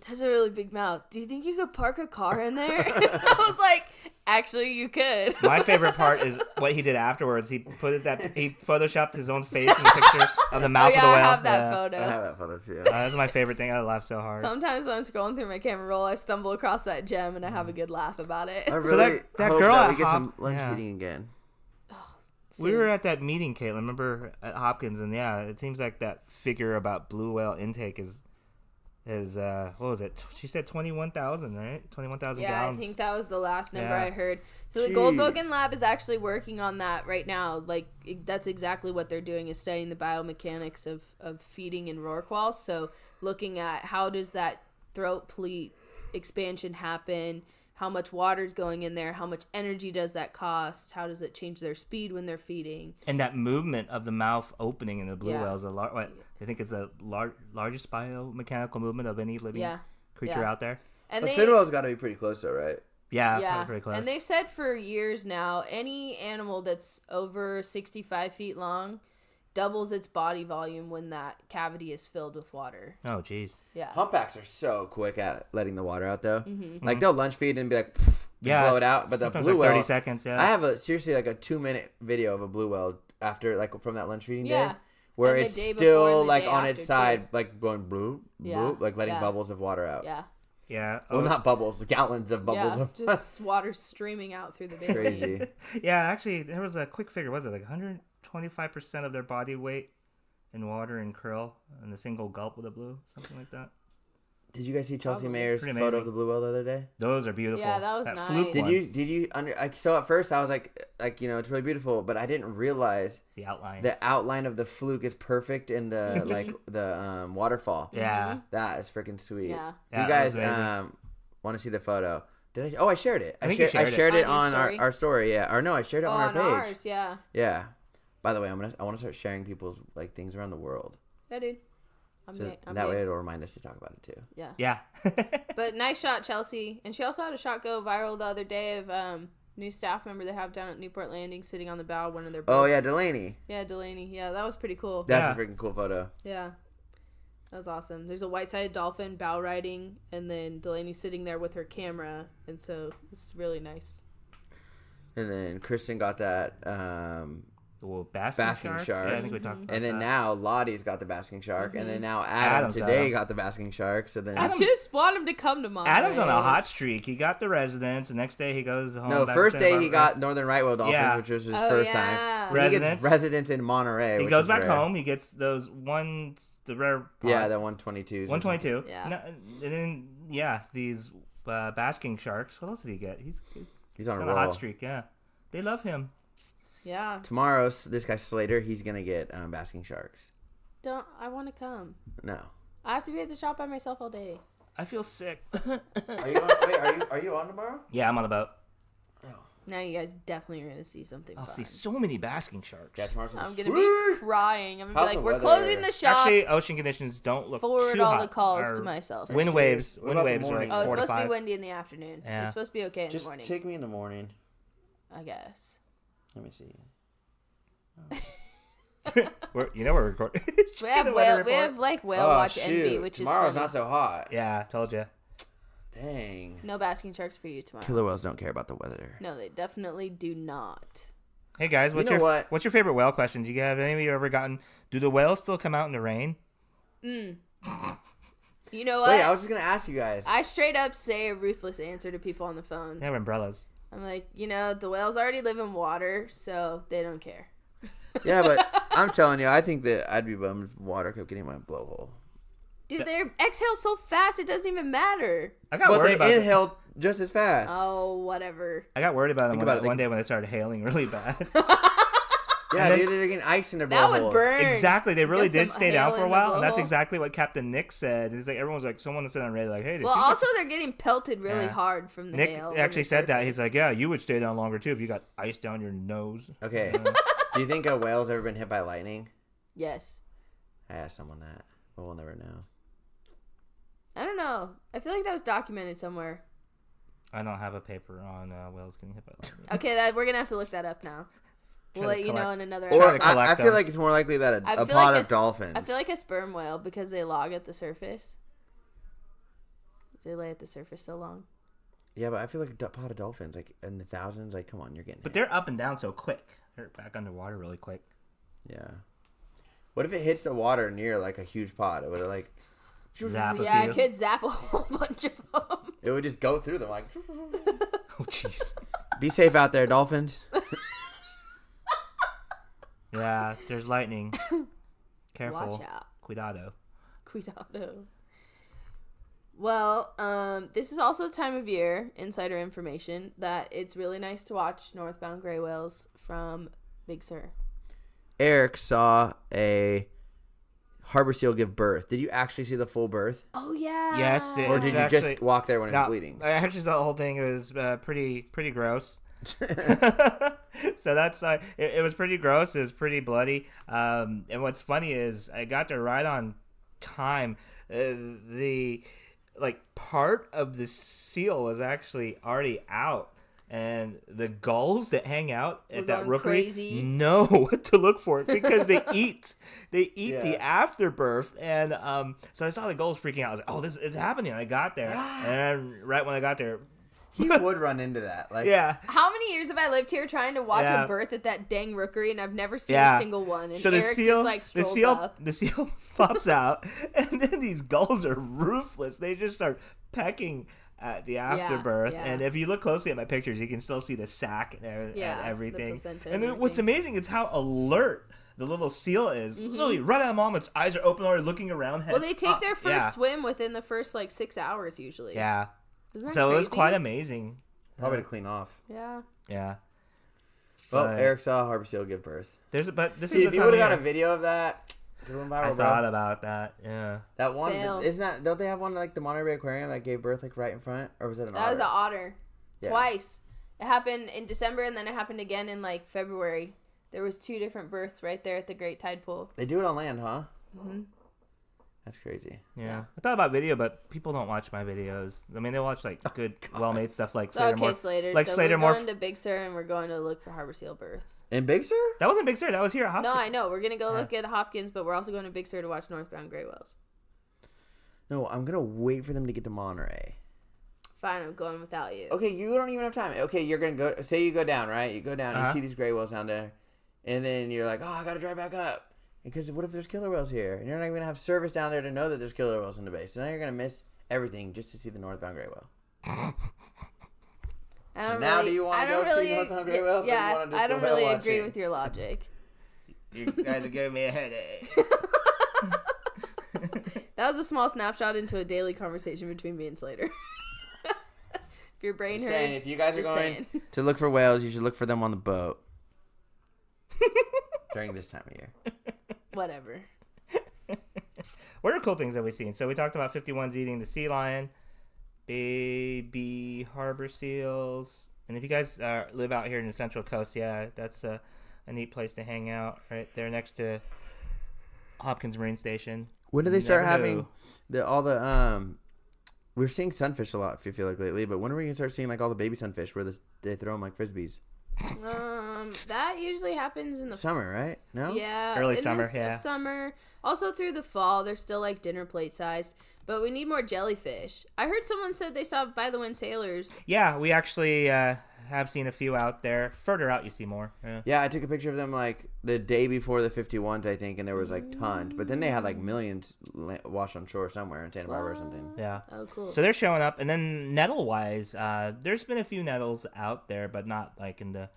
"That's a really big mouth. Do you think you could park a car in there?" I was like, "Actually, you could." My favorite part is what he did afterwards. He photoshopped his own face in the picture of the mouth Oh, yeah, of the I whale. have that Yeah. photo. I have that photo too. That's my favorite thing. I laugh so hard. Sometimes when I'm scrolling through my camera roll, I stumble across that gem and I have a good laugh about it. I really So that hope girl that at we get some Hop- lunch yeah. eating again. We were at that meeting, Caitlin, remember, at Hopkins, and yeah, it seems like that figure about blue whale intake is what was it? She said 21,000, right? 21,000 Yeah, gallons. I think that was the last number Yeah. I heard. So the Jeez. Goldbogen Lab is actually working on that right now. Like that's exactly what they're doing is studying the biomechanics of feeding in rorquals. So looking at how does that throat pleat expansion happen, how much water's going in there, how much energy does that cost, how does it change their speed when they're feeding. And that movement of the mouth opening in the blue Yeah. whale is I think it's the largest biomechanical movement of any living creature Yeah. out there. And A they fin whale's got to be pretty close though, right? Yeah, yeah, probably pretty close. and they've said for years now, any animal that's over 65 feet long doubles its body volume when that cavity is filled with water. Oh, jeez. Yeah. Humpbacks are so quick at letting the water out though. Mm-hmm. Like they'll lunge feed and be like, Yeah. blow it out. But the Sometimes blue like 30 whale, seconds, yeah. I have seriously like a 2-minute video of a blue whale after like from that lunch feeding Yeah. day, where And the it's day before still and the like day on its after, side, like going blue, Yeah. like letting Yeah. bubbles of water out. Yeah. Yeah. Well, not bubbles, gallons of bubbles Yeah. of Just water streaming out through the baby. crazy. Yeah, actually, there was a quick figure. Was it like 125% of their body weight in water and krill in a single gulp with a blue? Something like that. Did you guys see Chelsea Probably. Mayer's Pretty photo amazing. of the blue whale the other day? Those are beautiful. Yeah, that was nice. fluke Did one, you so at first I was like it's really beautiful, but I didn't realize the outline. the outline of the fluke is perfect in the like the waterfall. Yeah. That is freaking sweet. Yeah. Do Yeah, you that guys was amazing. want to see the photo? Did I? Oh, I shared it. I think you shared it. shared it On on your our story. Yeah. Or no, I shared it Oh, on our on page. ours, yeah. Yeah. By the way, I want to start sharing people's like things around the world. Yeah, dude. I'm That way it'll remind us to talk about it too. Yeah. Yeah. But nice shot, Chelsea. And she also had a shot go viral the other day of new staff member they have down at Newport Landing sitting on the bow of one of their boats. Oh yeah, Delaney. Yeah, Delaney. Yeah, that was pretty cool. That's a freaking cool photo. Yeah. That was awesome. There's a white-sided dolphin bow riding, and then Delaney sitting there with her camera, and so it's really nice. And then Kristen got that basking shark. Yeah, I think we talked about and then that. now Lottie's got the basking shark, and then now Adam today got the basking shark. So then I just want him to come to Monterey. Adam's on a hot streak. He got the residence. The next day he goes home. No, back first to day Santa he Barbara. got Northern Right Whale dolphins, which was his first time. Then he gets residence in Monterey. He goes back home. He gets those ones, the rare. Yeah, the 122s. 122. Yeah. No, and then these basking sharks. What else did he get? He's on a hot streak. Yeah, they love him. Yeah. Tomorrow, this guy Slater, he's gonna get basking sharks. I want to come. No. I have to be at the shop by myself all day. I feel sick. Are you on tomorrow? Yeah, I'm on the boat. Now you guys definitely are gonna see something. I'll fun. see so many basking sharks. Yeah, tomorrow's I'm gonna be crying. I'm gonna be like, we're closing the shop. Actually, ocean conditions don't look Forward too all hot. the calls Or to myself. Wind waves what about the are like morning? Oh, it's 4 to supposed to 5. be windy in the afternoon. Yeah. It's supposed to be okay in the Just morning. take me in the morning. I guess. Let me see. We're recording. We have whale watch envy, which tomorrow's is funny. not so hot. Yeah, told you. Dang. No basking sharks for you tomorrow. Killer whales don't care about the weather. No, they definitely do not. Hey guys, what's your favorite whale question? Do you have any of you ever gotten? Do the whales still come out in the rain? You know what? Wait, I was just gonna ask you guys. I straight up say a ruthless answer to people on the phone. They have umbrellas. I'm like, the whales already live in water, so they don't care. Yeah, but I'm telling you, I think that I'd be bummed if water kept getting my blowhole. Dude, they exhale so fast it doesn't even matter. But they inhale just as fast. Oh, whatever. I got worried about them one day when they started hailing really bad. Yeah, dude, they're getting ice in their blowholes. That would burn. Exactly, they really did stay down for a while, and that's blowhole. exactly what Captain Nick said. It's like everyone's like, someone said on Reddit, like, hey. Well, also they're getting pelted really hard from the Nick hail. actually said that. He's like, yeah, you would stay down longer too if you got ice down your nose. Okay. Do you think a whale's ever been hit by lightning? Yes. I asked someone that, but we'll never know. I don't know. I feel like that was documented somewhere. I don't have a paper on whales getting hit by lightning. Okay, we're gonna have to look that up now. We'll let you know in another Or episode. I feel like it's more likely that a pod of dolphins. I feel like a sperm whale because they log at the surface. They lay at the surface so long. Yeah, but I feel like a pod of dolphins, like in the thousands, like come on, you're getting But hit. they're up and down so quick. They're back underwater really quick. Yeah. What if it hits the water near like a huge pod? It would like Zap Yeah, it could zap a whole bunch of them. it would just go through them like. Oh jeez. Be safe out there, dolphins. Yeah, there's lightning. Careful. Watch out. Cuidado. Well, this is also a time of year, insider information, that it's really nice to watch northbound gray whales from Big Sur. Eric saw a harbor seal give birth. Did you actually see the full birth? Oh, yeah. Yes. Or did you just walk there when it was bleeding? I actually saw the whole thing. It was pretty gross. So that's it was pretty gross. It was pretty bloody. And what's funny is I got there right on time. The part of the seal was actually already out, and the gulls that hang out at that rookery know what to look for because they eat the afterbirth. And so I saw the gulls freaking out. I was like, oh, this is happening. And I got there, and right when I got there, he would run into that. Like, yeah. How many years have I lived here trying to watch a birth at that dang rookery, and I've never seen a single one? And so Eric just strolls up. The seal pops out, and then these gulls are ruthless. They just start pecking at the afterbirth. Yeah. And if you look closely at my pictures, you can still see the sack and everything. The placenta and everything. What's amazing is how alert the little seal is. Literally, right at the moment, its eyes are open, already looking around. Well, they take their first swim within the first 6 hours usually. Yeah. Isn't that so crazy? it was quite amazing. Probably to clean off. Yeah. Yeah. Well, Eric saw a harbor seal give birth. If you would have got a video of that, I thought about that. Yeah. That one don't they have one like the Monterey Bay Aquarium that gave birth right in front, or was it an otter? That was an otter. Yeah. Twice. It happened in December, and then it happened again in February. There was 2 different births right there at the Great Tide Pool. They do it on land, huh? Mm-hmm. That's crazy. Yeah. I thought about video, but people don't watch my videos. I mean, they watch like good, well-made stuff like So, Slater. Slater. Like so Slater we're going to Big Sur and we're going to look for harbor seal births. In Big Sur? That wasn't Big Sur. That was here at Hopkins. No, I know. We're gonna go look at Hopkins, but we're also going to Big Sur to watch northbound gray whales. No, I'm gonna wait for them to get to Monterey. Fine, I'm going without you. Okay, you don't even have time. Okay, you're gonna go. Say you go down, right? You go down, you see these gray whales down there, and then you're like, oh, I gotta drive back up. Because what if there's killer whales here? And you're not even going to have service down there to know that there's killer whales in the bay. So now you're going to miss everything just to see the northbound gray whale. Do you want to go see northbound gray whales? Yeah, or do you want to just I don't go really whale agree watching? with your logic. You guys are giving me a headache. That was a small snapshot into a daily conversation between me and Slater. If your brain hurts, Saying, if you guys are just going saying. to look for whales, you should look for them on the boat. During this time of year. Whatever. What are cool things that we've seen? So we talked about 51s eating the sea lion, baby harbor seals, and if you guys live out here in the Central Coast, yeah, that's a neat place to hang out right there next to Hopkins Marine Station. When do they start Never having knew. we're seeing sunfish a lot, if you feel like lately, but when are we going to start seeing like all the baby sunfish where they throw them like frisbees? That usually happens in the Summer, right? No? Yeah. Early in summer, the yeah. Summer. Also through the fall, they're still like dinner plate sized. But we need more jellyfish. I heard someone said they saw by the wind sailors. Yeah, we actually have seen a few out there. Further out, you see more. Yeah, I took a picture of them like the day before the 51s, I think, and there was like tons. But then they had like millions washed on shore somewhere in Santa Barbara or something. Yeah. Oh, cool. So they're showing up. And then nettle-wise, there's been a few nettles out there, but not like in the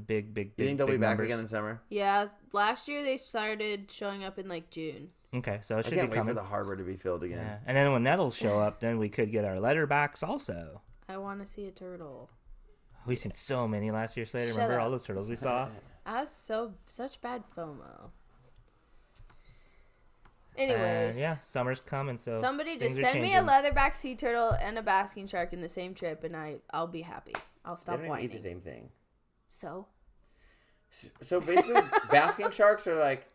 big You think they'll be back numbers. again in summer? Yeah, last year they started showing up in like June. Okay, so it I should can't be wait coming. for the harbor to be filled again. Yeah. And then when nettles show up, then we could get our letterbacks also. I want to see a turtle. We've seen so many last year, Slater. Shut Remember up. all those turtles we saw? I was such bad FOMO. Anyways. Yeah, summer's coming, so Somebody just things are send me a changing. leatherback sea turtle and a basking shark in the same trip, and I'll be happy. I'll They stop don't even whining. eat the same thing. So? So basically, basking sharks are like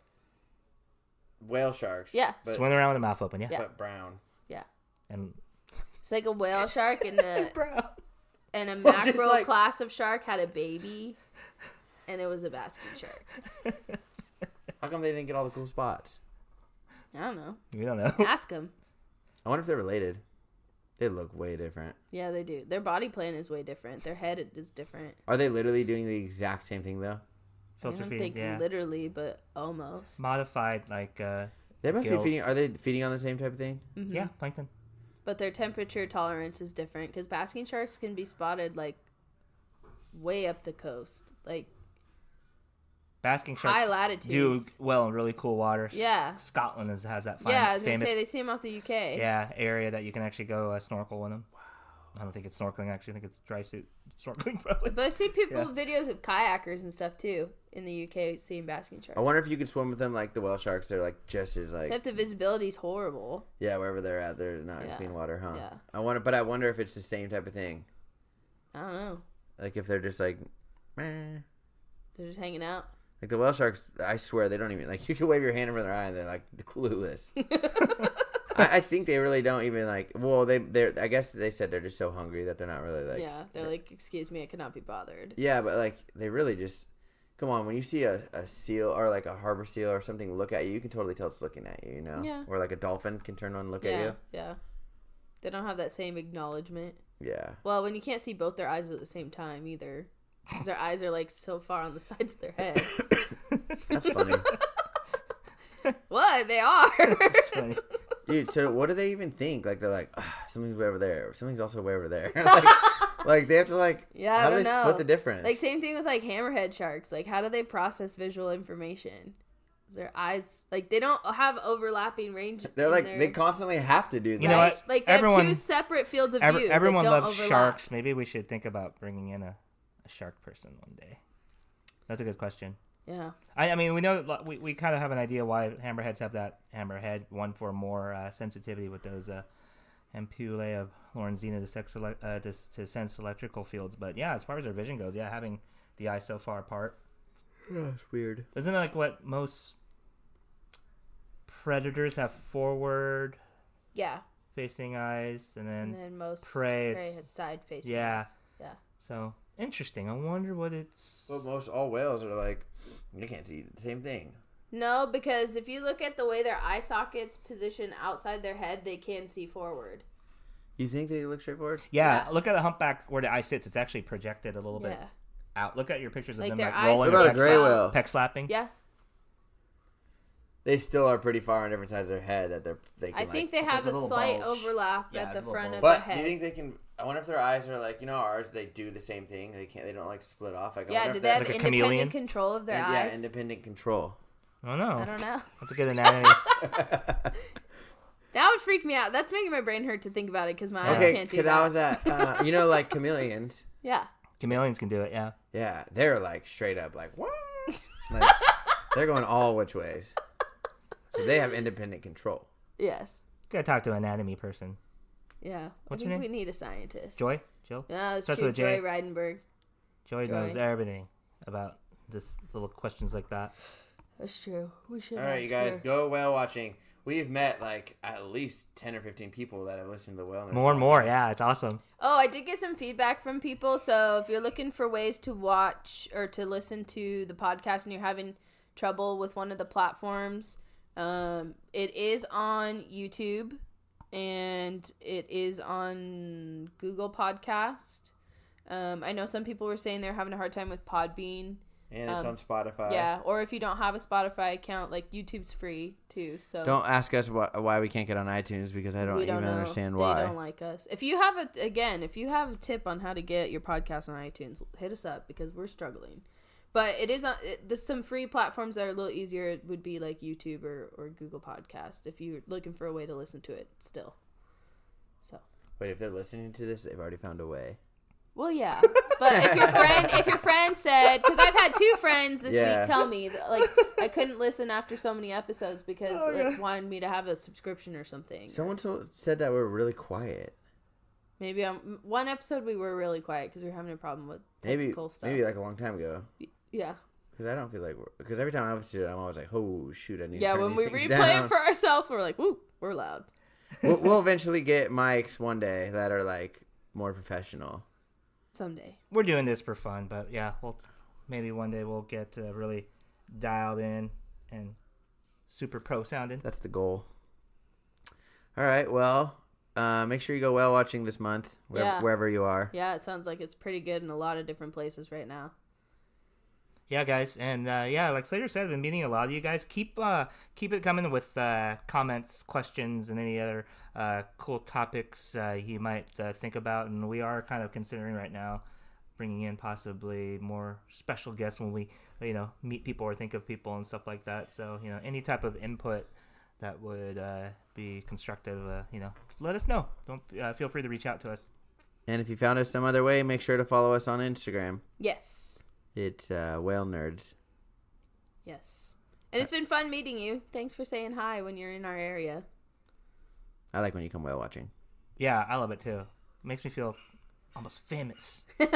whale sharks. Yeah. But, Swim around with a mouth open, yeah. but brown. Yeah. And It's like a whale shark and a Well, just mackerel like- class of shark had a baby, and it was a basking shark. How come they didn't get all the cool spots? I don't know. we don't know. Ask them. I wonder if they're related. They look way different. Yeah, they do. Their body plan is way different. Their head is different. Are they literally doing the exact same thing though? I Filter don't feed, think yeah. literally, but almost. Modified, like, They must Gills. be feeding. Are they feeding on the same type of thing? Mhm. yeah, plankton. But their temperature tolerance is different because basking sharks can be spotted like way up the coast, like Basking high sharks do latitudes. well in really cool water. Yeah. Scotland has that Yeah, I was gonna famous say they see them off the UK. area that you can actually go snorkel in them. Wow. I don't think it's snorkeling, actually. I think it's dry suit snorkeling, probably. But I see people videos of kayakers and stuff too in the UK seeing basking sharks. I wonder if you could swim with them like the whale sharks. They're like just as like Except the visibility's horrible. yeah, wherever they're at, they're not in Yeah. clean water, huh? Yeah. I wonder if it's the same type of thing. I don't know. Like if they're just like, meh. They're just hanging out. Like the whale sharks, I swear they don't even like. You can wave your hand over their eye and they're like clueless. I think they really don't even like. Well, they're. I guess they said they're just so hungry that they're not really like. Yeah, they're like, excuse me, I cannot be bothered. Yeah, but like they really just. Come on, when you see a seal or like a harbor seal or something look at you, you can totally tell it's looking at you. You know. Yeah. Or like a dolphin can turn on and look Yeah, at you. yeah. They don't have that same acknowledgement. Yeah. Well, when you can't see both their eyes at the same time either. 'Cause their eyes are like so far on the sides of their head. That's funny. What? They are. It's funny. Dude, so what do they even think? Like they're like, something's way over there. Something's also way over there. like they have to like. Yeah, I how do don't they know. split the difference? Like same thing with like hammerhead sharks. Like how do they process visual information? Is their eyes like they don't have overlapping range? They're in like their, they constantly have to do that. You know what? Like they have Everyone- two separate fields of view. Everyone that don't loves overlap. sharks. Maybe we should think about bringing in a shark person one day. That's a good question. Yeah. I mean, we know we kind of have an idea why hammerheads have that hammerhead one for more sensitivity with those ampullae of Lorenzina to sense electrical fields. But yeah, as far as their vision goes, yeah, having the eyes so far apart. Oh, it's weird. Isn't that like what most predators have forward Yeah. facing eyes, and And then then most prey, prey it's- has side facing yeah. eyes. Yeah. so interesting. I wonder what it's. Well, most all whales are like, you can't see the same thing. No, because if you look at the way their eye sockets position outside their head, they can see forward. You think they look straight forward? Yeah, Yeah. look at the humpback where the eye sits. It's actually projected a little bit Yeah. out. Look at your pictures of Like them their like eyes rolling, What about a peck, gray whale? peck slapping. Yeah. They still are pretty far on different sides of their head that they can. I think like, they have there's a a little slight bulge. overlap Yeah, at there's the a little front of bulge. the But do head. you think they can? I wonder if their eyes are like, ours. They do the same thing. They can't. They don't like split off. Like, I Yeah, wonder do if they have Like a independent chameleon? control of their yeah, eyes? independent control. I don't know. I don't know. That's a good anatomy. That would freak me out. That's making my brain hurt to think about it because my eyes Okay, can't do because that. I was at, like chameleons. Yeah. Chameleons can do it. Yeah. Yeah, they're like straight up like what? Like they're going all which ways. So they have independent control. Yes. Gotta talk to an anatomy person. Yeah. What's I your think name? we need a scientist. Joy. Joe. Yeah, that's Starts true. with a J. Joy Reidenberg. Joy Joy. knows everything about this little questions like that. That's true. We should. All right, ask you guys, her. go whale watching. We've met like at least 10 or 15 people that have listened to the Whalenerds. More and more. podcast. Yeah, it's awesome. Oh, I did get some feedback from people. So if you're looking for ways to watch or to listen to the podcast and you're having trouble with one of the platforms, it is on YouTube and it is on Google Podcast. I know some people were saying they're having a hard time with Podbean. And it's on Spotify. Yeah, or if you don't have a Spotify account, like YouTube's free too. So Don't ask us why we can't get on iTunes because I don't we even know. understand They why. don't like us. If you have if you have a tip on how to get your podcast on iTunes, hit us up because we're struggling. But it is there's some free platforms that are a little easier. It would be like YouTube or Google Podcast if you're looking for a way to listen to it still. So. Wait, if they're listening to this, they've already found a way. Well, yeah, but if your friend said, because I've had 2 friends this week tell me that, like, I couldn't listen after so many episodes because wanted me to have a subscription or something. Someone said that we're really quiet. Maybe one episode we were really quiet because we were having a problem with technical stuff. Maybe like a long time ago. Yeah. Because I don't feel like because every time I listen to it, I'm always like, oh shoot, I need. Yeah, to turn when these we things replay down. it for ourselves, we're like, woo, we're loud. We'll eventually get mics one day that are like more professional. Someday. We're doing this for fun, but yeah, maybe one day we'll get really dialed in and super pro sounding. That's the goal. All right, well, make sure you go whale watching this month, wherever you are. Yeah, it sounds like it's pretty good in a lot of different places right now. Yeah, guys, and like Slater said, I've been meeting a lot of you guys. Keep it coming with comments, questions, and any other cool topics you might think about. And we are kind of considering right now bringing in possibly more special guests when we, meet people or think of people and stuff like that. So, any type of input that would be constructive, let us know. Don't feel free to reach out to us. And if you found us some other way, make sure to follow us on Instagram. Yes. It's Whalenerds. Yes. And it's been fun meeting you. Thanks for saying hi when you're in our area. I like when you come whale watching. Yeah, I love it too. It makes me feel almost famous. All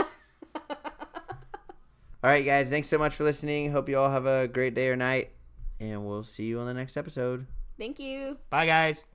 right, guys. Thanks so much for listening. Hope you all have a great day or night. And we'll see you on the next episode. Thank you. Bye, guys.